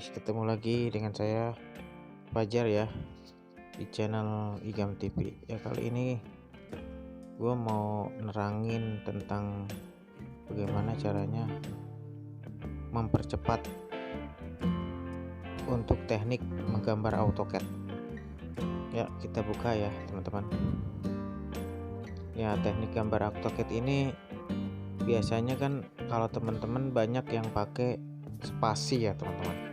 guys, ketemu lagi dengan saya Fajar ya di channel Igam TV. Ya, kali ini gue mau nerangin tentang bagaimana caranya mempercepat untuk teknik menggambar AutoCAD. Ya, kita buka ya teman-teman. Ya, teknik gambar AutoCAD ini biasanya kan kalau teman-teman banyak yang pakai spasi ya teman-teman.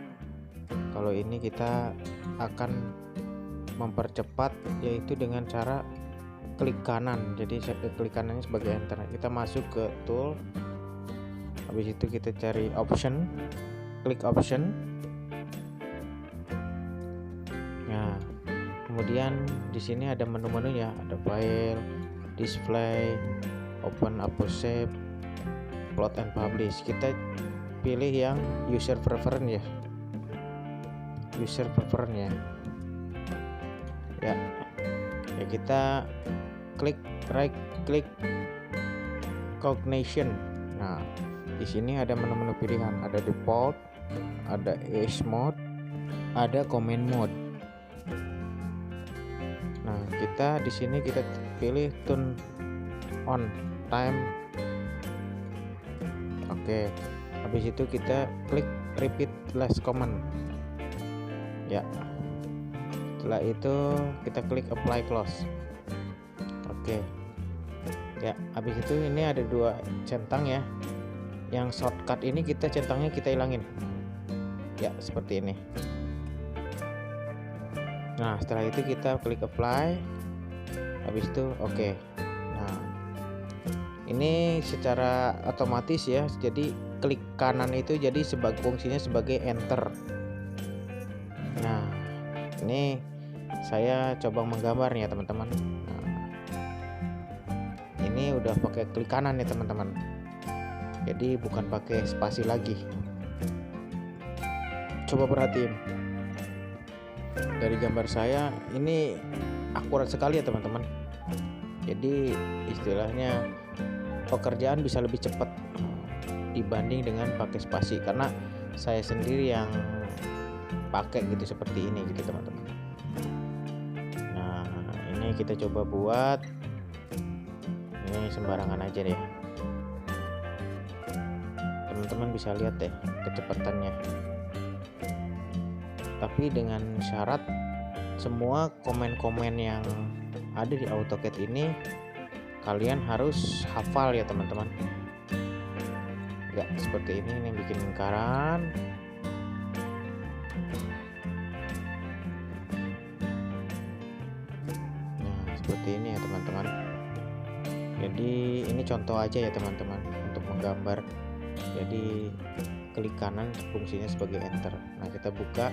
Kalau ini kita akan mempercepat yaitu dengan cara klik kanan. Jadi klik kanannya sebagai enter. Kita masuk ke tool, habis itu kita cari option, klik option. Nah, kemudian di sini ada menu-menu ya, ada file, display, open up shape, plot and publish. Kita pilih yang user preference ya, ya kita klik right click cognition. Nah, di sini ada menu-menu pilihan, ada default, ada edge mode, ada command mode. Nah, kita di sini kita pilih turn on time. Oke. Habis itu kita klik repeat last command. Ya. Setelah itu kita klik apply close. Oke. Ya, habis itu ini ada dua centang ya. Yang shortcut ini centangnya kita hilangin. Ya, seperti ini. Nah, setelah itu kita klik apply. Habis itu oke. Nah, ini secara otomatis ya. Jadi klik kanan itu jadi fungsinya sebagai enter. Nah, ini saya coba menggambar ya teman-teman. Nah, ini udah pakai klik kanan ya teman-teman. Jadi bukan pakai spasi lagi. Coba perhatiin. Dari gambar saya ini akurat sekali ya teman-teman. Jadi istilahnya pekerjaan bisa lebih cepat dibanding dengan pakai spasi, karena saya sendiri yang pakai gitu seperti ini gitu teman-teman. Nah, ini kita coba buat ini sembarangan aja deh. Teman-teman bisa lihat deh kecepatannya. Tapi dengan syarat semua komen-komen yang ada di AutoCAD ini kalian harus hafal ya teman-teman. Ya, seperti ini bikin lingkaran. Nah, seperti ini ya teman-teman. Jadi ini contoh aja ya teman-teman untuk menggambar. Jadi klik kanan fungsinya sebagai enter. Nah, kita buka.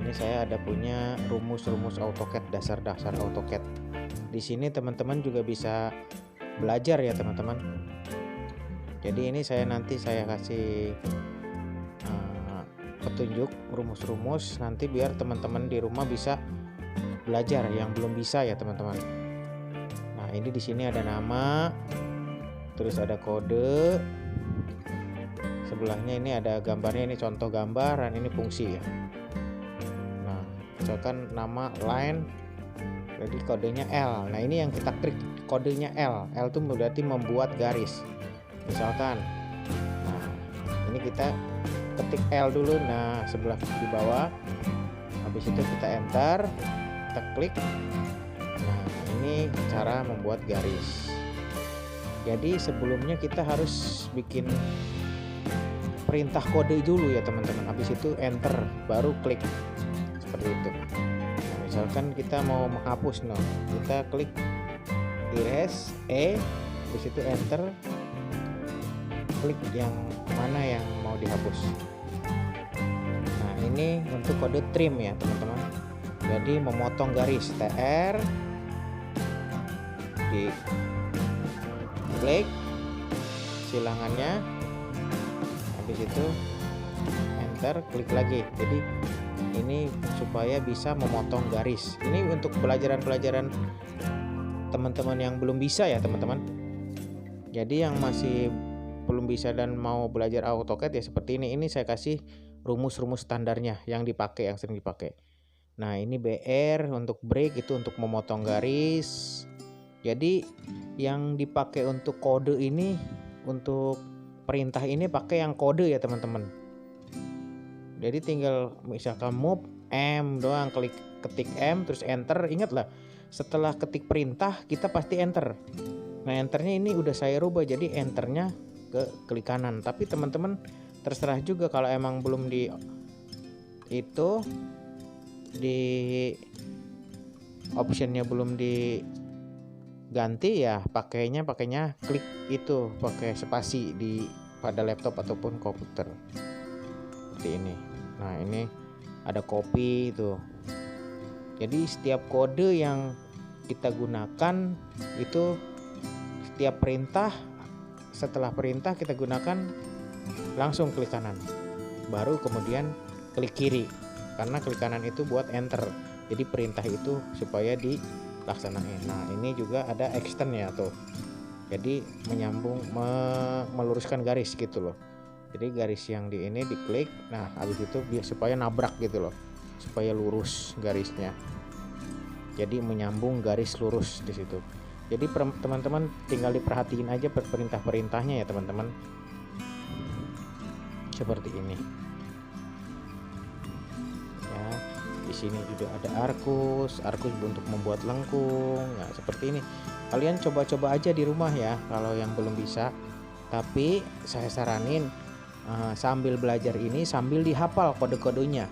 Ini saya ada punya rumus-rumus AutoCAD, dasar-dasar AutoCAD. Di sini teman-teman juga bisa belajar ya teman-teman. Jadi ini nanti saya kasih petunjuk rumus-rumus nanti biar teman-teman di rumah bisa belajar yang belum bisa ya teman-teman. Nah, ini di sini ada nama, terus ada kode, sebelahnya ini ada gambarnya, ini contoh gambar, dan ini fungsi ya. Nah, misalkan nama line, jadi kodenya L. Nah, ini yang kita klik kodenya L. L itu berarti membuat garis. Misalkan, nah ini kita ketik L dulu, nah sebelah di bawah, habis itu kita enter, kita klik. Nah, ini cara membuat garis. Jadi sebelumnya kita harus bikin perintah kode dulu ya teman-teman, habis itu enter, baru klik seperti itu. Nah, misalkan kita mau menghapus, kita klik erase habis itu enter, klik yang mana yang mau dihapus. Nah, ini untuk kode trim ya teman-teman. Jadi memotong garis, TR, di klik silangannya, habis itu enter, klik lagi. Jadi ini supaya bisa memotong garis. Ini untuk pelajaran-pelajaran teman-teman yang belum bisa ya teman-teman. Jadi yang masih belum bisa dan mau belajar AutoCAD ya seperti ini. Ini saya kasih rumus-rumus standarnya yang dipakai, yang sering dipakai. Nah ini BR untuk break, itu untuk memotong garis. Jadi yang dipakai untuk kode ini, untuk perintah ini pakai yang kode ya teman-teman. Jadi tinggal misalkan move M doang, ketik M terus enter. Ingatlah, setelah ketik perintah kita pasti enter. Nah enternya ini udah saya rubah jadi enternya ke klik kanan. Tapi teman-teman terserah juga, kalau emang belum di optionnya belum diganti ya, pakainya klik itu, pakai spasi pada laptop ataupun komputer seperti ini. Nah ini ada copy itu. Jadi setiap kode yang kita gunakan itu, setiap perintah, setelah perintah kita gunakan langsung klik kanan, baru kemudian klik kiri, karena klik kanan itu buat enter. Jadi perintah itu supaya dilaksanain. Nah ini juga ada extend ya tuh, jadi menyambung, meluruskan garis gitu loh. Jadi garis yang di ini diklik, nah habis itu biar supaya nabrak gitu loh, supaya lurus garisnya, jadi menyambung garis lurus di situ. Jadi teman-teman tinggal diperhatiin aja perintah-perintahnya ya teman-teman, seperti ini ya. Di sini juga ada arkus untuk membuat lengkung. Nah seperti ini, kalian coba-coba aja di rumah ya kalau yang belum bisa. Tapi saya saranin sambil belajar ini sambil dihafal kode-kodenya,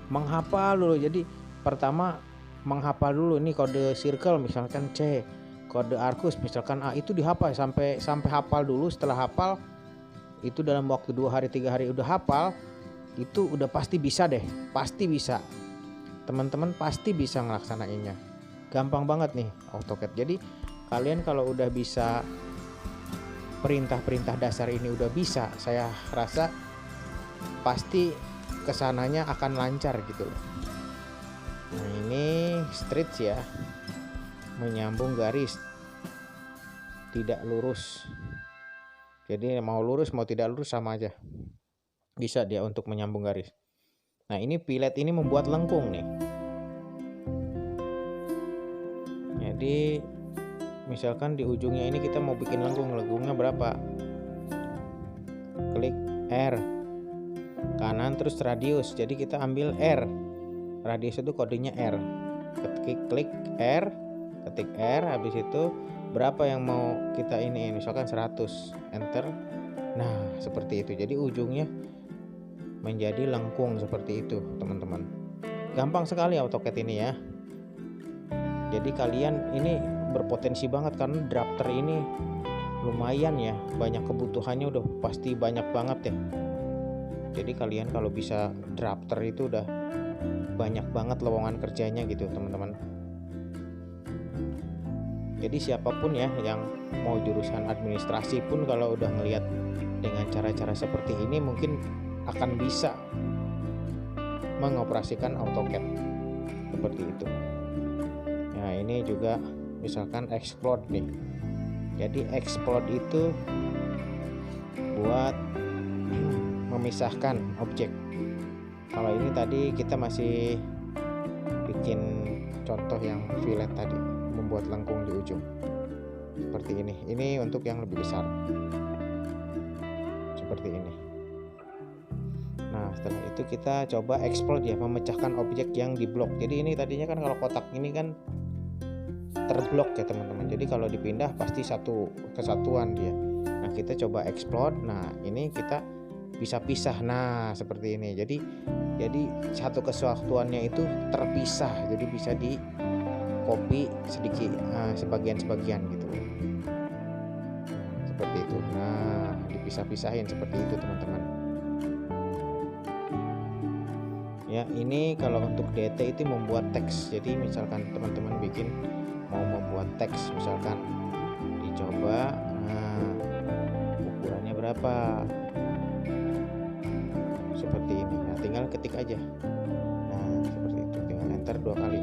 menghafal dulu. Jadi pertama menghafal dulu, ini kode circle misalkan C, kode arkus misalkan A, itu dihafal sampai hafal dulu. Setelah hafal itu dalam waktu 2 hari 3 hari udah hafal, itu udah pasti bisa deh, pasti bisa. Teman-teman pasti bisa ngelaksanainnya, gampang banget nih AutoCAD. Jadi kalian kalau udah bisa perintah-perintah dasar ini udah bisa, saya rasa pasti kesananya akan lancar gitu loh. Nah ini stretch ya, menyambung garis, tidak lurus. Jadi mau lurus mau tidak lurus sama aja, bisa dia untuk menyambung garis. Nah ini fillet ini membuat lengkung nih. Jadi misalkan di ujungnya ini kita mau bikin lengkungnya berapa, klik R kanan terus radius, jadi kita ambil R, radius itu kodenya R, klik R, ketik R, habis itu berapa yang mau kita ini, misalkan 100, enter. Nah seperti itu, jadi ujungnya menjadi lengkung seperti itu teman-teman. Gampang sekali AutoCAD ini ya. Jadi kalian ini berpotensi banget karena drafter ini lumayan ya, banyak kebutuhannya, udah pasti banyak banget ya. Jadi kalian kalau bisa drafter itu udah banyak banget lowongan kerjanya gitu teman-teman. Jadi siapapun ya yang mau jurusan administrasi pun kalau udah ngelihat dengan cara-cara seperti ini mungkin akan bisa mengoperasikan AutoCAD seperti itu. Nah ini juga misalkan explode nih. Jadi explode itu buat memisahkan objek. Kalau ini tadi kita masih bikin contoh yang fillet tadi, membuat lengkung di ujung seperti ini. Ini untuk yang lebih besar seperti ini. Nah setelah itu kita coba explode ya, memecahkan objek yang diblok. Jadi ini tadinya kan kalau kotak ini kan terblok ya teman-teman, jadi kalau dipindah pasti satu kesatuan dia. Nah kita coba explode, nah ini kita bisa pisah, nah seperti ini. Jadi satu kesatuannya itu terpisah, jadi bisa di copy sedikit, sebagian-sebagian gitu seperti itu. Nah dipisah-pisahin seperti itu teman-teman ya. Ini kalau untuk DT itu membuat teks. Jadi misalkan teman-teman bikin mau membuat teks, misalkan dicoba, nah ukurannya berapa seperti ini. Nah tinggal ketik aja, nah seperti itu, tinggal enter 2 kali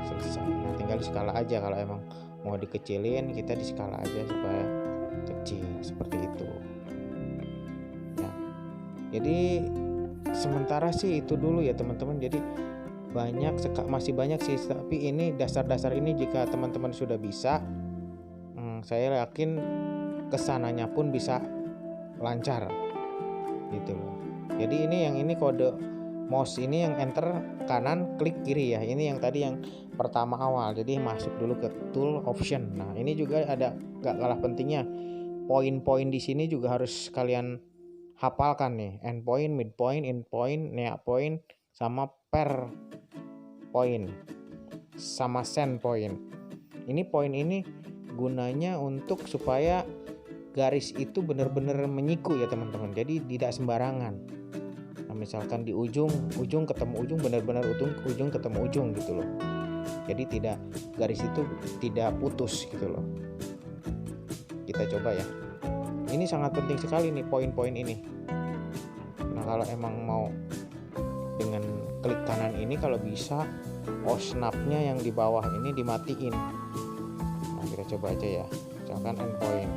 selesai. Nah tinggal di skala aja, kalau emang mau dikecilin kita di skala aja supaya kecil seperti itu ya. Jadi sementara sih itu dulu ya teman-teman. Jadi masih banyak sih, tapi ini dasar-dasar ini jika teman-teman sudah bisa, saya yakin kesananya pun bisa lancar gitu loh. Jadi ini kode mouse ini yang enter kanan, klik kiri ya. Ini yang tadi yang pertama awal. Jadi masuk dulu ke tool option. Nah, ini juga ada gak kalah pentingnya. Poin-poin di sini juga harus kalian hafalkan nih. End point, mid point, end point, near point, sama per point, sama send point. Ini poin ini gunanya untuk supaya garis itu benar-benar menyiku ya teman-teman. Jadi tidak sembarangan. Nah, misalkan di ujung ketemu ujung, benar-benar ujung ketemu ujung gitu loh. Jadi garis itu tidak putus gitu loh. Kita coba ya. Ini sangat penting sekali nih poin-poin ini. Nah, kalau emang mau dengan klik kanan ini, kalau bisa snapnya yang di bawah ini dimatiin. Nah, kita coba aja ya. Misalkan endpoint,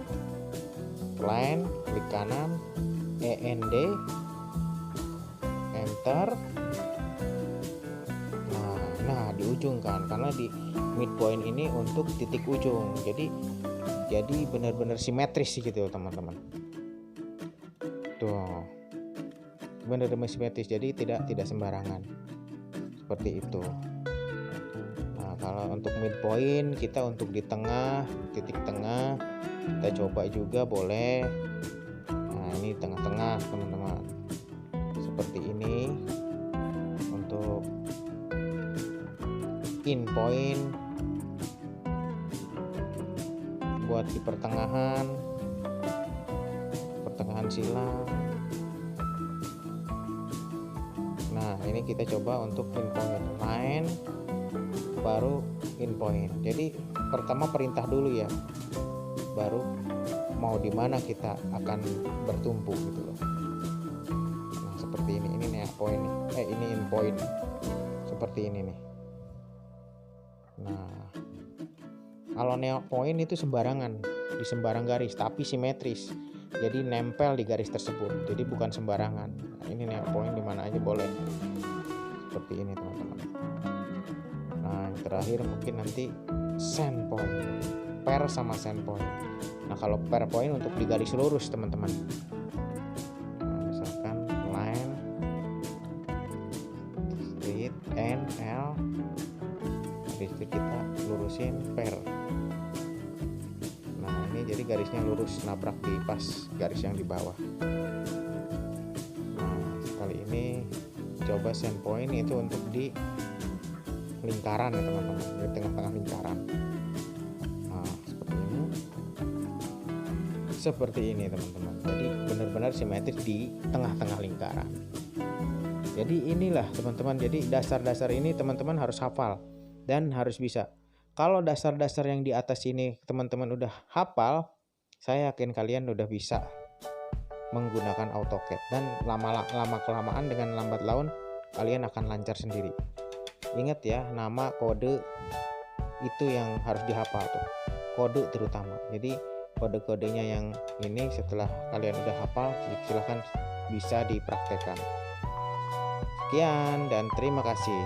line, klik kanan, END, enter. Nah di ujung kan, karena di midpoint ini untuk titik ujung. Jadi benar-benar simetris gitu teman-teman. Tuh, benar-benar simetris. Jadi tidak sembarangan. Seperti itu. Nah, kalau untuk midpoint kita untuk di tengah, titik tengah, kita coba juga boleh. Nah, ini tengah-tengah teman-teman. Seperti ini. Untuk in point buat di pertengahan silang. Nah, ini kita coba untuk in point line, baru in point. Jadi pertama perintah dulu ya, baru mau di mana kita akan bertumpu gitu loh. Nah, seperti ini near point nih. Ini in point. Seperti ini nih. Nah, kalau near point itu sembarangan, di sembarang garis, tapi simetris. Jadi nempel di garis tersebut. Jadi bukan sembarangan. Nah, ini near point di mana aja boleh. Seperti ini teman-teman. Nah, yang terakhir mungkin nanti send point. Per sama send point. Nah, kalau per point untuk di garis lurus teman-teman. Nah, misalkan line, straight, N, L. Habis itu kita lurusin per. Nah, ini jadi garisnya lurus, nabrak di pas garis yang di bawah. Nah, kali ini coba send point itu untuk di lingkaran ya teman-teman, di tengah-tengah lingkaran. Nah, seperti ini teman-teman. Jadi benar-benar simetris di tengah-tengah lingkaran. Jadi inilah teman-teman. Jadi dasar-dasar ini teman-teman harus hafal dan harus bisa. Kalau dasar-dasar yang di atas ini teman-teman udah hafal, saya yakin kalian udah bisa menggunakan AutoCAD, dan lama kelamaan dengan lambat laun kalian akan lancar sendiri. Ingat ya, nama, kode itu yang harus dihafal tuh, kode terutama. Jadi kode-kodenya yang ini setelah kalian udah hafal, silahkan bisa dipraktekkan. Sekian dan terima kasih.